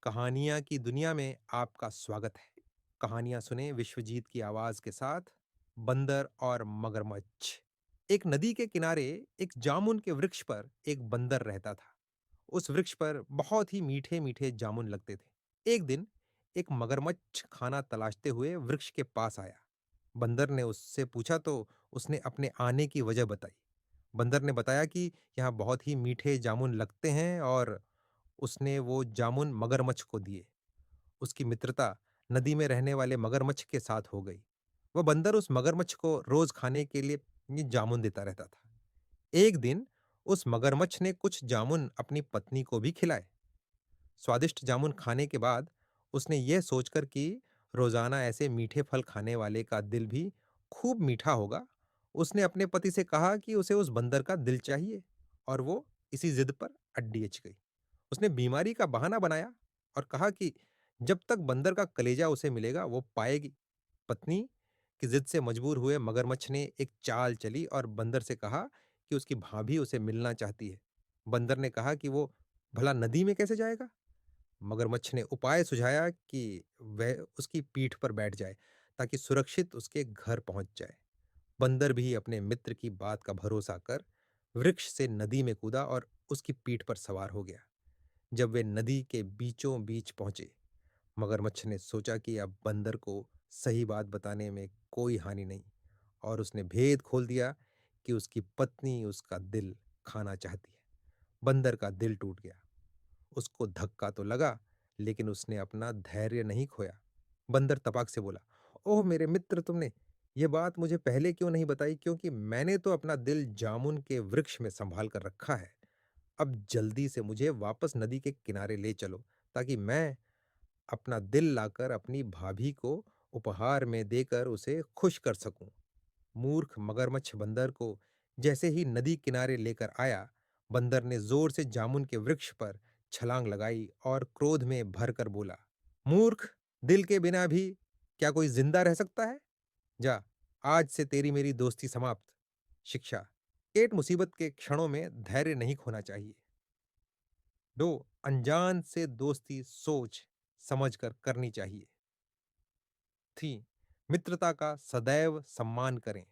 कहानियाँ की दुनिया में आपका स्वागत है। कहानियाँ सुने विश्वजीत की आवाज़ के साथ बंदर और मगरमच्छ। एक नदी के किनारे एक जामुन के वृक्ष पर एक बंदर रहता था। उस वृक्ष पर बहुत ही मीठे-मीठे जामुन लगते थे। एक दिन एक मगरमच्छ खाना तलाशते हुए वृक्ष के पास आया। बंदर ने उससे पूछा तो उसने अपने आने की वजह बताई। बंदर ने बताया कि यहाँ बहुत ही मीठे जामुन लगते हैं और उसने वो जामुन मगरमच्छ को दिए। उसकी मित्रता नदी में रहने वाले मगरमच्छ के साथ हो गई। वह बंदर उस मगरमच्छ को रोज खाने के लिए ये जामुन देता रहता था। एक दिन उस मगरमच्छ ने कुछ जामुन अपनी पत्नी को भी खिलाए। स्वादिष्ट जामुन खाने के बाद उसने यह सोचकर कि रोजाना ऐसे मीठे फल खाने वाले का दिल भी खूब मीठा होगा, उसने अपने पति से कहा कि उसे उस बंदर का दिल चाहिए और वो इसी जिद पर अड्डी अच गई। उसने बीमारी का बहाना बनाया और कहा कि जब तक बंदर का कलेजा उसे मिलेगा वो पाएगी। पत्नी की जिद से मजबूर हुए मगरमच्छ ने एक चाल चली और बंदर से कहा कि उसकी भाभी उसे मिलना चाहती है। बंदर ने कहा कि वो भला नदी में कैसे जाएगा। मगरमच्छ ने उपाय सुझाया कि वह उसकी पीठ पर बैठ जाए ताकि सुरक्षित उसके घर पहुंच जाए। बंदर भी अपने मित्र की बात का भरोसा कर वृक्ष से नदी में कूदा और उसकी पीठ पर सवार हो गया। जब वे नदी के बीचों बीच पहुंचे, मगरमच्छ ने सोचा कि अब बंदर को सही बात बताने में कोई हानि नहीं और उसने भेद खोल दिया कि उसकी पत्नी उसका दिल खाना चाहती है। बंदर का दिल टूट गया। उसको धक्का तो लगा, लेकिन उसने अपना धैर्य नहीं खोया। बंदर तपाक से बोला, ओह मेरे मित्र, तुमने ये बात मुझे पहले क्यों नहीं बताई, क्योंकि मैंने तो अपना दिल जामुन के वृक्ष में संभाल कर रखा है। अब जल्दी से मुझे वापस नदी के किनारे ले चलो ताकि मैं अपना दिल लाकर अपनी भाभी को उपहार में देकर उसे खुश कर सकूं। मूर्ख मगरमच्छ बंदर को जैसे ही नदी किनारे लेकर आया, बंदर ने जोर से जामुन के वृक्ष पर छलांग लगाई और क्रोध में भरकर बोला, मूर्ख, दिल के बिना भी क्या कोई जिंदा रह सकता है? जा, आज से तेरी मेरी दोस्ती समाप्त। शिक्षा: पेट मुसीबत के क्षणों में धैर्य नहीं खोना चाहिए। दो, अनजान से दोस्ती सोच समझ कर करनी चाहिए। थ्री, मित्रता का सदैव सम्मान करें।